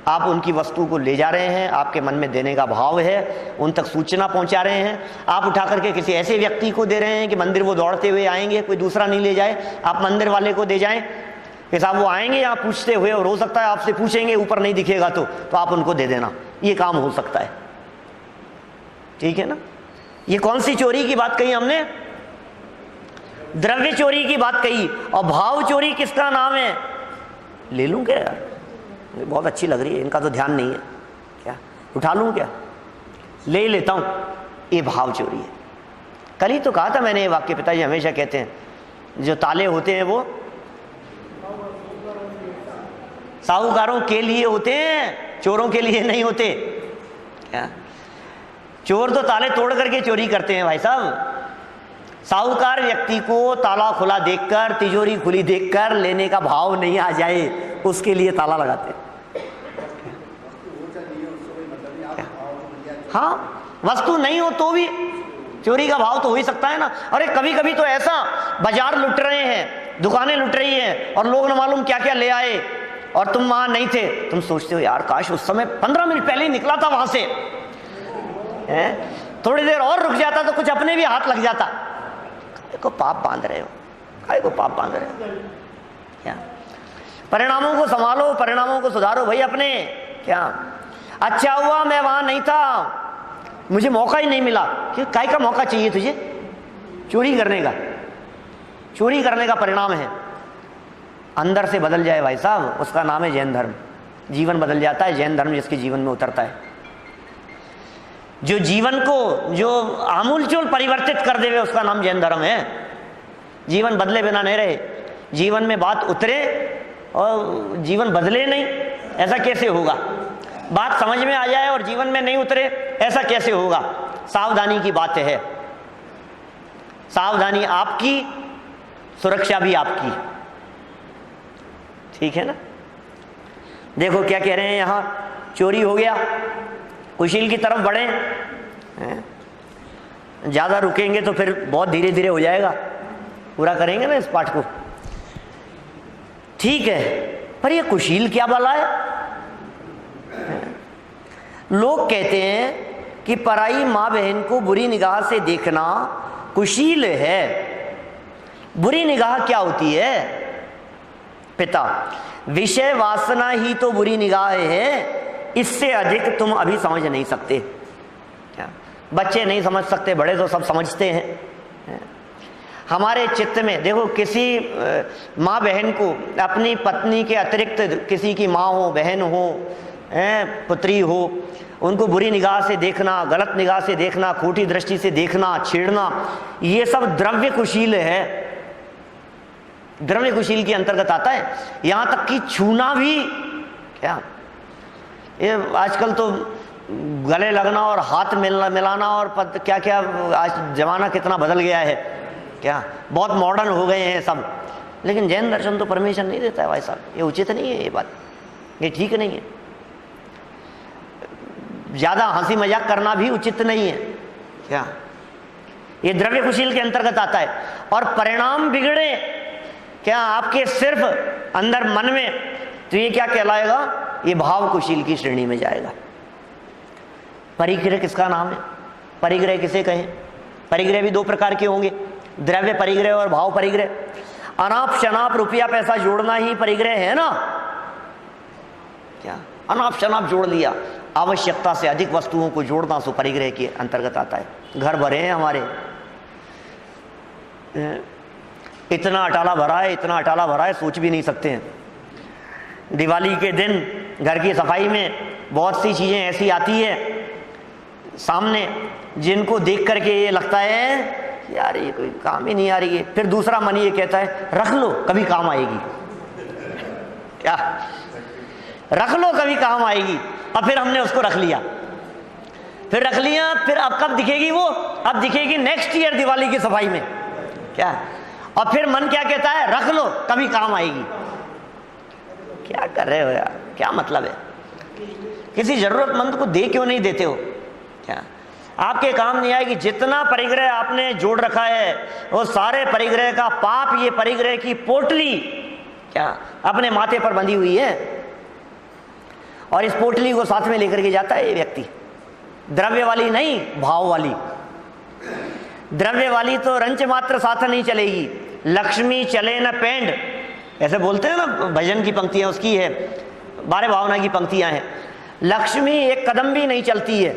आप उनकी वस्तु को ले जा रहे हैं, आपके मन में देने का भाव है, उन तक सूचना पहुंचा रहे हैं, आप उठा करके किसी ऐसे व्यक्ति को दे रहे हैं कि मंदिर वो दौड़ते हुए आएंगे, कोई दूसरा नहीं ले जाए, आप मंदिर वाले को दे जाएं कि साहब वो आएंगे यहाँ पूछते हुए, और हो सकता है आपसे पूछेंगे, ऊपर नहीं दिखेगा तो आप उनको दे देना, ये काम हो सकता है। ठीक है ना? ये कौन सी चोरी की बात कही हमने? द्रव्य चोरी की बात कही। और भाव चोरी किसका नाम है? ले लूं क्या यार, बहुत अच्छी लग रही है, इनका तो ध्यान नहीं है, क्या उठा लूं क्या, ले लेता हूं, ये भाव चोरी है। कल ही तो कहा था मैंने ये वाक्य, पिताजी हमेशा कहते हैं जो ताले होते हैं वो साहूकारों के लिए होते हैं, चोरों के लिए नहीं होते। क्या चोर तो ताले तोड़ करके चोरी करते हैं भाई साहब, साहूकार व्यक्ति को ताला खुला देखकर, तिजोरी खुली देखकर लेने का भाव नहीं आ जाए, उसके लिए ताला लगाते। हाँ, वस्तु नहीं हो तो भी चोरी का भाव तो हो ही सकता है ना। अरे कभी कभी तो ऐसा, बाजार लुट रहे हैं, दुकानें लुट रही हैं, और लोग न मालूम क्या क्या ले आए, और तुम वहां नहीं थे। तुम सोचते हो यार काश उस समय 15 मिनट पहले ही निकला था वहां से, थोड़ी देर और रुक जाता तो कुछ अपने भी हाथ लग जाता। को पाप बांध रहे हो, काय को पाप बांध रहे हो? क्या परिणामों को संभालो, परिणामों को सुधारो भाई अपने। क्या अच्छा हुआ मैं वहां नहीं था, मुझे मौका ही नहीं मिला। क्यों, काय का मौका चाहिए तुझे? चोरी करने का, चोरी करने का परिणाम है अंदर से बदल जाए भाई साहब, उसका नाम है जैन धर्म। जीवन बदल जाता है, जैन धर्म जिसके जीवन में उतरता है। जो जीवन को जो आमूलचूल परिवर्तित कर देवे, उसका नाम जैन धर्म है। जीवन बदले बिना नहीं रहे, जीवन में बात उतरे और जीवन बदले नहीं, ऐसा कैसे होगा? बात समझ में आ जाए और जीवन में नहीं उतरे, ऐसा कैसे होगा? सावधानी की बात है, सावधानी आपकी, सुरक्षा भी आपकी, ठीक है ना। देखो क्या कह रहे हैं यहां, चोरी हो गया, कुशील की तरफ बढ़े, ज्यादा रुकेंगे तो फिर बहुत धीरे धीरे हो जाएगा, पूरा करेंगे ना इस पाठ को, ठीक है। पर ये कुशील क्या भला है? लोग कहते हैं कि पराई माँ बहन को बुरी निगाह से देखना कुशील है। बुरी निगाह क्या होती है? पिता, विषय वासना ही तो बुरी निगाह है, इससे अधिक तुम अभी समझ नहीं सकते। क्या बच्चे नहीं समझ सकते, बड़े तो सब समझते हैं। हमारे चित्त में देखो, किसी माँ बहन को अपनी पत्नी के अतिरिक्त किसी की माँ हो, बहन हो, पुत्री हो, उनको बुरी निगाह से देखना, गलत निगाह से देखना, खोटी दृष्टि से देखना, छेड़ना, ये सब द्रव्य कुशील है, द्रव्य कुशील के अंतर्गत आता है। यहां तक कि छूना भी, क्या ये आजकल तो गले लगना और हाथ मिलाना और क्या क्या, आज जमाना कितना बदल गया है, क्या बहुत मॉडर्न हो गए हैं सब। लेकिन जैन दर्शन तो परमिशन नहीं देता है भाई साहब, ये उचित नहीं है, ये बात ये ठीक नहीं है। ज्यादा हंसी मजाक करना भी उचित नहीं है, क्या ये द्रव्य कुशील के अंतर्गत आता है। और परिणाम बिगड़े क्या आपके सिर्फ अंदर मन में, तो ये क्या कहलाएगा? ये भाव कुशील की श्रेणी में जाएगा। परिग्रह किसका नाम है? परिग्रह किसे कहें? परिग्रह भी दो प्रकार के होंगे, द्रव्य परिग्रह और भाव परिग्रह। अनाप शनाप रुपया पैसा जोड़ना ही परिग्रह है ना, क्या अनाप शनाप जोड़ लिया, आवश्यकता से अधिक वस्तुओं को जोड़ना सो परिग्रह के अंतर्गत आता है। घर भरे हैं हमारे, इतना अटाला भरा है, इतना अटाला भरा है, सोच भी नहीं सकते हैं। दिवाली के दिन घर की सफाई में बहुत सी चीजें ऐसी आती है सामने जिनको देख करके ये लगता है यार ये कोई काम ही नहीं आ रही है। फिर दूसरा मन ये कहता है रख लो कभी काम आएगी, क्या रख लो कभी काम आएगी। और फिर हमने उसको रख लिया, फिर रख लिया, फिर अब कब दिखेगी वो? अब दिखेगी नेक्स्ट ईयर दिवाली की सफाई में, क्या। और फिर मन क्या कहता है? रख लो कभी काम आएगी। क्या कर रहे हो यार, क्या मतलब है? किसी जरूरतमंद को दे क्यों नहीं देते हो? क्या आपके काम नहीं आएगी? जितना परिग्रह आपने जोड़ रखा है वो सारे परिग्रह का पाप, ये परिग्रह की पोटली क्या अपने माथे पर बंधी हुई है, और इस पोटली को साथ में लेकर के जाता है ये व्यक्ति। द्रव्य वाली नहीं, भाव वाली। द्रव्य वाली तो रंच मात्र साथ नहीं चलेगी, लक्ष्मी चले न पेंड, ऐसे बोलते हैं ना, भजन की पंक्तियां उसकी है, बारे भावना की पंक्तियां हैं। लक्ष्मी एक कदम भी नहीं चलती है,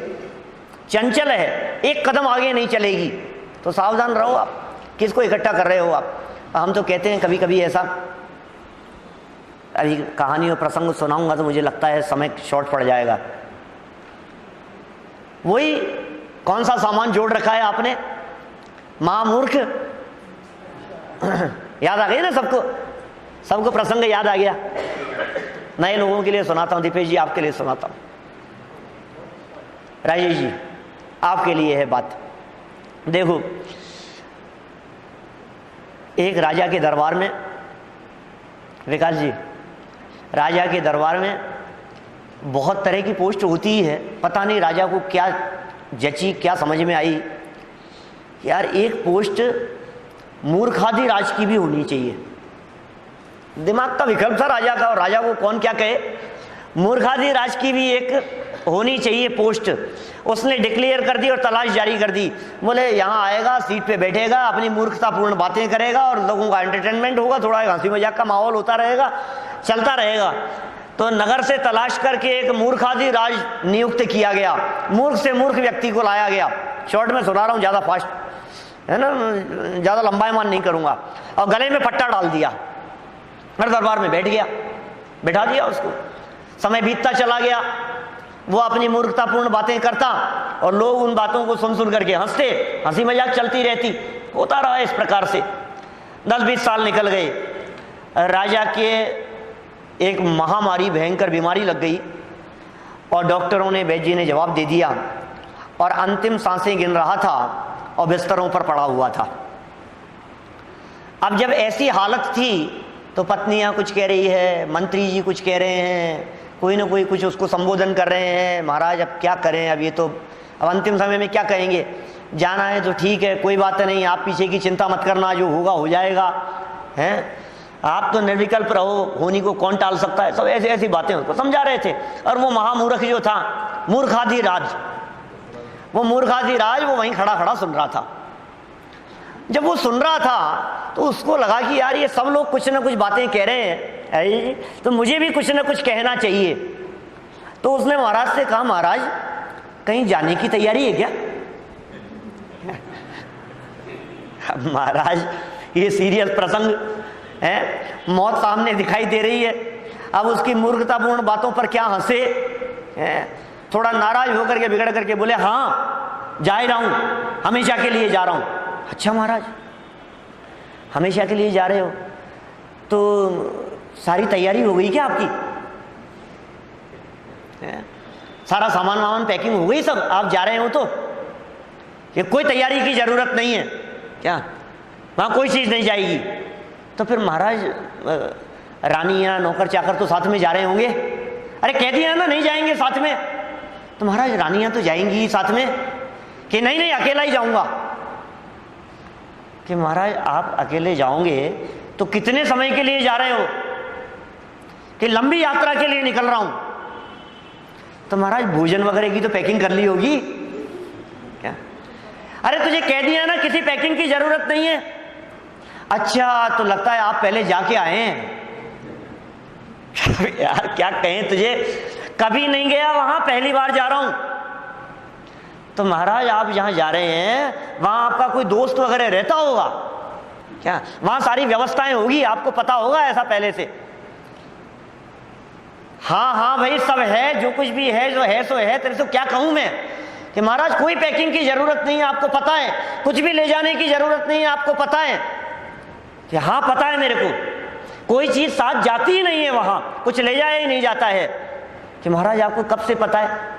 चंचल है, एक कदम आगे नहीं चलेगी। तो सावधान रहो आप, किसको इकट्ठा कर रहे हो आप। हम तो कहते हैं कभी कभी ऐसा, अभी कहानी और प्रसंग सुनाऊंगा तो मुझे लगता है समय शॉर्ट पड़ जाएगा। वही कौन सा सामान जोड़ रखा है आपने? महामूर्ख याद आ गई ना सबको, सबको प्रसंग याद आ गया। नए लोगों के लिए सुनाता हूं, दीपेश जी आपके लिए सुनाता हूं, राजेश जी आपके लिए है बात। देखो, एक राजा के दरबार में, विकास जी, राजा के दरबार में बहुत तरह की पोस्ट होती है। पता नहीं राजा को क्या जची, क्या समझ में आई, यार एक पोस्ट मूर्खादि राज की भी होनी चाहिए। दिमाग का विकल्प था राजा का, और राजा को कौन क्या कहे, मूर्खादि राज की भी एक होनी चाहिए पोस्ट। उसने डिक्लेयर कर दी और तलाश जारी कर दी। बोले यहाँ आएगा, सीट पे बैठेगा, अपनी मूर्खतापूर्ण बातें करेगा और लोगों का एंटरटेनमेंट होगा, थोड़ा हंसी मजाक का माहौल होता रहेगा, चलता रहेगा। तो नगर से तलाश करके एक मूर्खादि राज नियुक्त किया गया, मूर्ख से मूर्ख व्यक्ति को लाया गया। शॉर्ट में सुना रहा हूँ, ज्यादा फास्ट है ना, ज्यादा लंबाईमान नहीं करूंगा। और गले में पट्टा डाल दिया, हर दरबार में बैठ गया, बैठा दिया उसको। समय बीतता चला गया, वो अपनी मूर्खतापूर्ण बातें करता और लोग उन बातों को सुन सुन करके हंसते, हंसी मजाक चलती रहती। होता रहा इस प्रकार से 10-20 साल निकल गए। राजा के एक महामारी, भयंकर बीमारी लग गई और डॉक्टरों ने, वैद्य जी ने जवाब दे दिया और अंतिम सांसें गिन रहा था और बिस्तरों पर पड़ा हुआ था। अब जब ऐसी हालत थी तो पत्नियां कुछ कह रही है, मंत्री जी कुछ कह रहे हैं, कोई ना कोई कुछ उसको संबोधन कर रहे हैं, महाराज अब क्या करें, अब ये तो अब अंतिम समय में क्या कहेंगे, जाना है तो ठीक है, कोई बात नहीं, आप पीछे की चिंता मत करना, जो होगा हो जाएगा, हैं आप तो निर्विकल्प रहो, होनी को कौन टाल सकता है, सब ऐसी ऐसी बातें उसको समझा रहे थे। और वो महामूर्ख जो था, मूर्खाधिराज, वो मूर्खाधिराज वो वहीं खड़ा खड़ा सुन रहा था। जब वो सुन रहा था तो उसको लगा कि यार ये सब लोग कुछ ना कुछ बातें कह रहे हैं, तो मुझे भी कुछ ना कुछ कहना चाहिए। तो उसने महाराज से कहा, महाराज कहीं जाने की तैयारी है क्या? महाराज ये सीरियस प्रसंग है, मौत सामने दिखाई दे रही है, अब उसकी मूर्खतापूर्ण बातों पर क्या हंसे। थोड़ा नाराज होकर के, बिगड़ करके बोले, हाँ जा रहा हूं, हमेशा के लिए जा रहा हूं। अच्छा महाराज हमेशा के लिए जा रहे हो, तो सारी तैयारी हो गई क्या आपकी? सारा सामान वामान पैकिंग हो गई सब, आप जा रहे हो तो ये कोई तैयारी की जरूरत नहीं है क्या? वहां कोई चीज नहीं जाएगी। तो फिर महाराज रानियां नौकर चाकर तो साथ में जा रहे होंगे? अरे कह दिया ना नहीं जाएंगे साथ में। तो महाराज रानियां तो जाएंगी ही साथ में? कि नहीं नहीं अकेला ही जाऊंगा। कि महाराज आप अकेले जाओगे तो कितने समय के लिए जा रहे हो? कि लंबी यात्रा के लिए निकल रहा हूं। तो महाराज भोजन वगैरह की तो पैकिंग कर ली होगी क्या? अरे तुझे कह दिया ना किसी पैकिंग की जरूरत नहीं है। अच्छा तो लगता है आप पहले जाके आए हैं। यार क्या कहें तुझे, कभी नहीं गया वहां, पहली बार जा रहा हूं। तो महाराज आप जहां जा रहे हैं वहां आपका कोई दोस्त वगैरह रहता होगा क्या? वहां सारी व्यवस्थाएं होगी, आपको पता होगा ऐसा पहले से? हाँ हाँ भाई सब है, जो कुछ भी है, जो है सो है, तेरे से क्या कहूं मैं। कि महाराज कोई पैकिंग की जरूरत नहीं है, आपको पता है, कुछ भी ले जाने की जरूरत नहीं है, आपको पता है। कि हाँ पता है मेरे को, कोई चीज साथ जाती ही नहीं है, वहां कुछ ले जाया ही नहीं जाता है। कि महाराज आपको कब से पता है?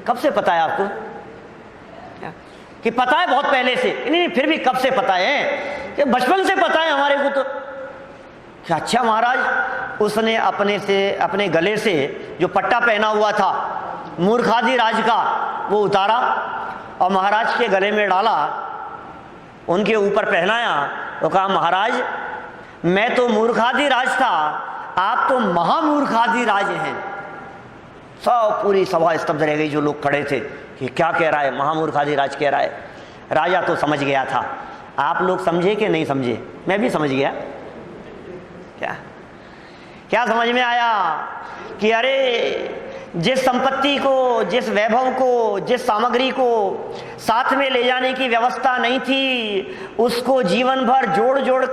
कब से पता है आपको? क्या? कि पता है बहुत पहले से? नहीं फिर भी कब से पता है? कि बचपन से पता है हमारे को। तो क्या? अच्छा महाराज उसने अपने गले से जो पट्टा पहना हुआ था मूर्खाधिराज का वो उतारा और महाराज के गले में डाला, उनके ऊपर पहनाया। तो कहा महाराज मैं तो मूर्खाधिराज था, आप तो महामूर्खाधिराज हैं। सब पूरी सभा स्तब्ध रह गई, जो लोग खड़े थे कि क्या कह रहा है, महामूर्खाधिराज कह रहा है। राजा तो समझ गया था। आप लोग समझे कि नहीं समझे? मैं भी समझ गया। क्या समझ में आया? कि अरे जिस संपत्ति को, जिस वैभव को, जिस सामग्री को साथ में ले जाने की व्यवस्था नहीं थी, उसको जीवन भर जोड़ जोड़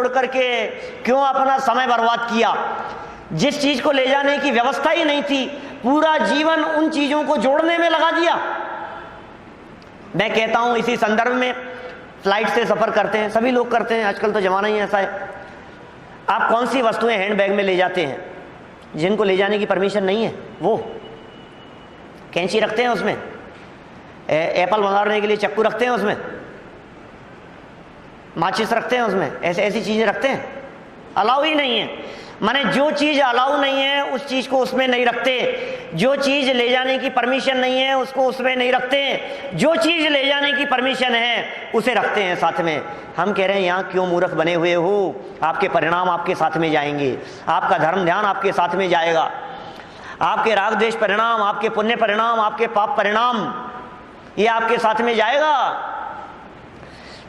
करके क्यों अपना समय बर्बाद किया? जिस चीज को ले जाने की व्यवस्था ही नहीं थी, पूरा जीवन उन चीजों को जोड़ने में लगा दिया। मैं कहता हूं इसी संदर्भ में, फ्लाइट से सफर करते हैं, सभी लोग करते हैं, आजकल तो जमाना ही ऐसा है। आप कौन सी वस्तुएं हैंड बैग में ले जाते हैं? जिनको ले जाने की परमिशन नहीं है वो कैंची रखते हैं उसमें, एप्पल मंगाने के लिए चक्कू रखते हैं उसमें, माचिस रखते हैं उसमें, ऐसी चीजें रखते हैं। अलाउ ही नहीं है। माने जो चीज अलाउ नहीं है उस चीज को उसमें नहीं रखते, जो चीज ले जाने की परमिशन नहीं है उसको उसमें नहीं रखते, जो चीज ले जाने की परमिशन है उसे रखते हैं साथ में। हम कह रहे हैं यहाँ क्यों मूर्ख बने हुए हो? आपके परिणाम आपके साथ में जाएंगे, आपका धर्म ध्यान आपके साथ में जाएगा, आपके राग द्वेष परिणाम, आपके पुण्य परिणाम, आपके पाप परिणाम, ये आपके साथ में जाएगा।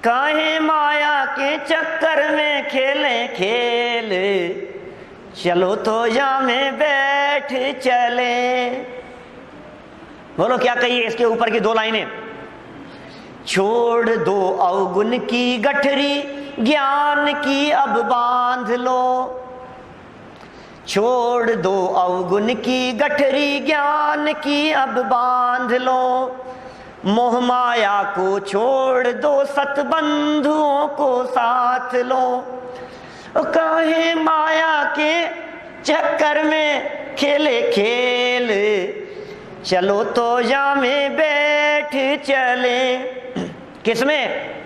काहे माया के चक्कर में खेले खेल, चलो तो या में बैठ चले। बोलो क्या कहिए इसके ऊपर की दो लाइनें? छोड़ दो अवगुण की गठरी, ज्ञान की अब बांध लो। छोड़ दो अवगुण की गठरी, ज्ञान की अब बांध लो। मोह माया को छोड़ दो, सतबंधुओं को साथ लो। काहे माया के चक्कर में खेले खेल, चलो तो जामे बैठ चले। किसमें?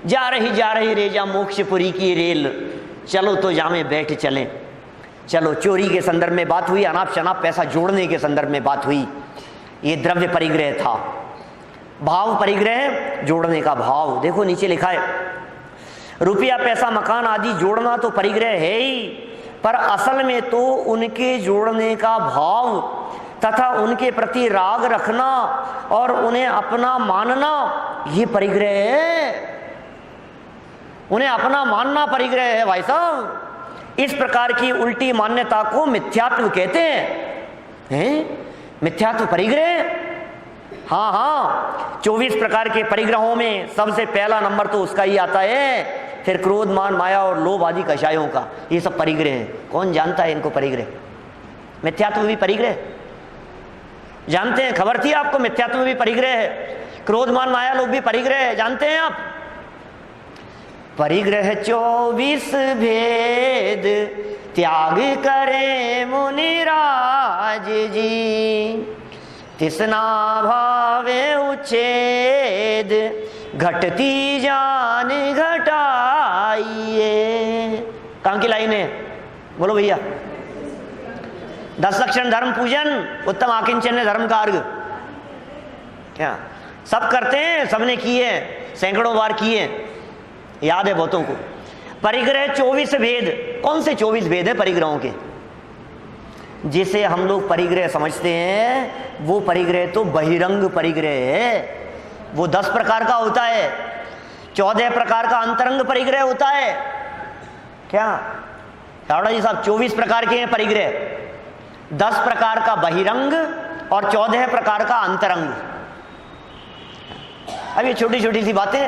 जा रही रेजा मोक्षपुरी की रेल, चलो तो जामे बैठ चले। चलो, चोरी के संदर्भ में बात हुई, अनाप शनाप पैसा जोड़ने के संदर्भ में बात हुई, ये द्रव्य परिग्रह था। भाव परिग्रह, जोड़ने का भाव। देखो नीचे लिखा है, रुपया पैसा मकान आदि जोड़ना तो परिग्रह है ही, पर असल में तो उनके जोड़ने का भाव तथा उनके प्रति राग रखना और उन्हें अपना मानना, ये परिग्रह है। उन्हें अपना मानना परिग्रह है भाई साहब। इस प्रकार की उल्टी मान्यता को मिथ्यात्व कहते हैं? मिथ्यात्व परिग्रह। हाँ हाँ, 24 प्रकार के परिग्रहों में सबसे पहला नंबर तो उसका ही आता है। फिर क्रोध, मान, माया और लोभ आदि कषायों का, ये सब परिग्रह हैं। कौन जानता है इनको परिग्रह? मिथ्यात्व भी परिग्रह जानते हैं? खबर थी आपको? मिथ्यात्व भी परिग्रह है, क्रोध, मान, माया, लोभ भी परिग्रह है, जानते हैं आप? परिग्रह 24 भेद त्याग करे मुनिराज जी, तिसना भावे उच्छेद घटती जान घटाइए। कहाँ की लाइन है? बोलो भैया। 10 लक्षण धर्म पूजन, उत्तम आकिंचन धर्म का अर्घ। क्या सब करते हैं? सबने किए, सैकड़ों बार किए, याद है बहुतों को। परिग्रह 24 भेद। कौन से 24 भेद है परिग्रहों के? जिसे हम लोग परिग्रह समझते हैं वो परिग्रह तो बहिरंग परिग्रह है। वो 10 प्रकार का होता है, 14 प्रकार का अंतरंग परिग्रह होता है। क्या चावड़ा जी साहब? 24 प्रकार के हैं परिग्रह, 10 प्रकार का बहिरंग और 14 प्रकार का अंतरंग। अब ये छोटी छोटी सी बातें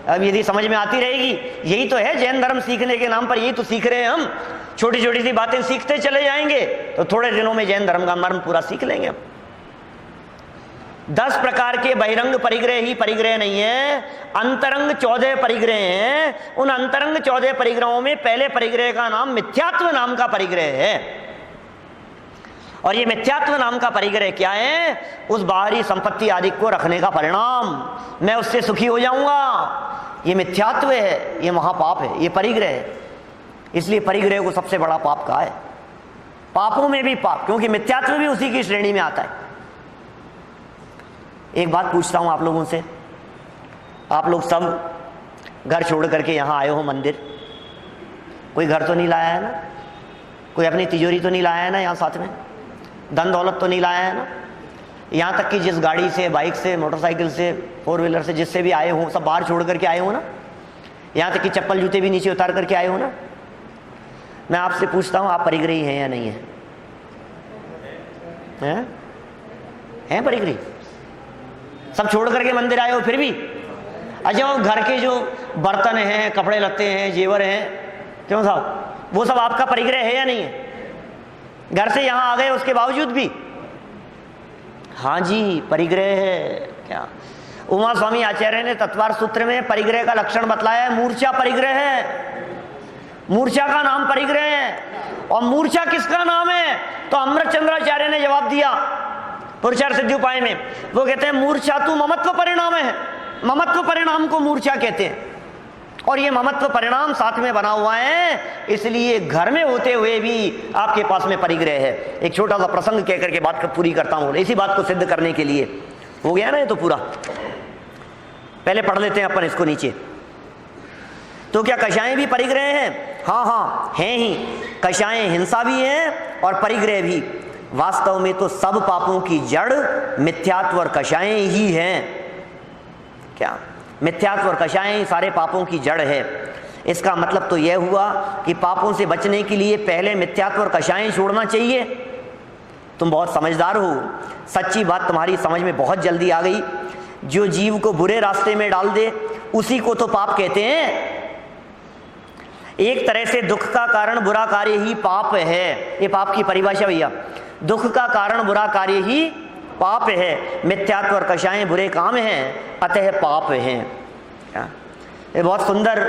अब यदि समझ में आती रहेगी, यही तो है जैन धर्म सीखने के नाम पर, यही तो सीख रहे हैं हम। छोटी छोटी सी बातें सीखते चले जाएंगे तो थोड़े दिनों में जैन धर्म का मर्म पूरा सीख लेंगे हम। 10 प्रकार के बहिरंग परिग्रह ही परिग्रह नहीं है, अंतरंग 14 परिग्रह हैं। उन अंतरंग 14 परिग्रहों में पहले परिग्रह का नाम मिथ्यात्व नाम का परिग्रह है। और ये मिथ्यात्व नाम का परिग्रह क्या है? उस बाहरी संपत्ति आदि को रखने का परिणाम, मैं उससे सुखी हो जाऊंगा, ये मिथ्यात्व है, ये महापाप है, ये परिग्रह है। इसलिए परिग्रह को सबसे बड़ा पाप कहा है, पापों में भी पाप, क्योंकि मिथ्यात्व भी उसी की श्रेणी में आता है। एक बात पूछता हूं आप लोगों से, आप लोग सब घर छोड़ करके यहां आए हो मंदिर, कोई घर तो नहीं लाया है ना? कोई अपनी तिजोरी तो नहीं लाया है ना? यहां साथ में धन दौलत तो नहीं लाया है ना? यहाँ तक कि जिस गाड़ी से, बाइक से, मोटरसाइकिल से, 4 व्हीलर से, जिससे भी आए हो, सब बाहर छोड़ करके आए हो ना? यहाँ तक कि चप्पल जूते भी नीचे उतार करके आए हो ना? मैं आपसे पूछता हूँ, आप परिग्रही हैं या नहीं है? हैं परिग्रही? सब छोड़ करके मंदिर आए हो फिर भी? अच्छा, वो घर के जो बर्तन हैं, कपड़े लत्ते हैं, जेवर हैं, क्यों साहब, वो सब आपका परिग्रह है या नहीं है? घर से यहां आ गए उसके बावजूद भी? हाँ जी, परिग्रह है। क्या उमा स्वामी आचार्य ने तत्वार सूत्र में परिग्रह का लक्षण बतलाया है, मूर्छा परिग्रह है। मूर्छा का नाम परिग्रह है। और मूर्छा किसका नाम है? तो अमृत चंद्राचार्य ने जवाब दिया पुरुषार्थ सिद्धि उपाय में। वो कहते हैं मूर्छा तो ममत्व परिणाम है, ममत्व परिणाम को मूर्छा कहते हैं। और ये ममत्व परिणाम साथ में बना हुआ है, इसलिए घर में होते हुए भी आपके पास में परिग्रह है। एक छोटा सा प्रसंग कह करके बात पूरी करता हूं, इसी बात को सिद्ध करने के लिए। हो गया ना ये तो पूरा? पहले पढ़ लेते हैं अपन इसको नीचे। तो क्या कषायें भी परिग्रह हैं? हाँ हाँ हैं ही। कषायें हिंसा भी हैं और परिग्रह भी। वास्तव में तो सब पापों की जड़ मिथ्यात्व और कषायें ही हैं। क्या मिथ्यात्व और कषायें ही सारे पापों की जड़ है। इसका मतलब तो यह हुआ कि पापों से बचने के लिए पहले मिथ्यात्व और कषायें छोड़ना चाहिए। तुम बहुत समझदार हो, सच्ची बात तुम्हारी समझ में बहुत जल्दी आ गई। जो जीव को बुरे रास्ते में डाल दे उसी को तो पाप कहते हैं। एक तरह से दुख का कारण बुरा कार्य ही पाप है। ये पाप की परिभाषा भैया, दुख का कारण बुरा कार्य ही पाप है। मिथ्यात्व और कषाय बुरे काम हैं, अतः पाप हैं। ये बहुत सुंदर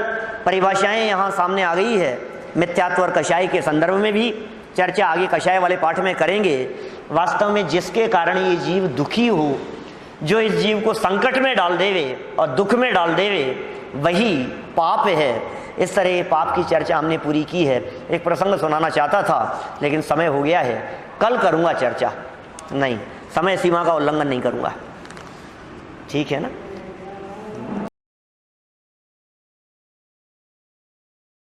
परिभाषाएं यहाँ सामने आ गई है। मिथ्यात्व और कषाय के संदर्भ में भी चर्चा आगे कषाय वाले पाठ में करेंगे। वास्तव में जिसके कारण ये जीव दुखी हो, जो इस जीव को संकट में डाल देवे और दुख में डाल देवे, वही पाप है। इस तरह पाप की चर्चा हमने पूरी की है। एक प्रसंग सुनाना चाहता था लेकिन समय हो गया है, कल करूँगा चर्चा। नहीं, समय सीमा का उल्लंघन नहीं करूँगा, ठीक है ना।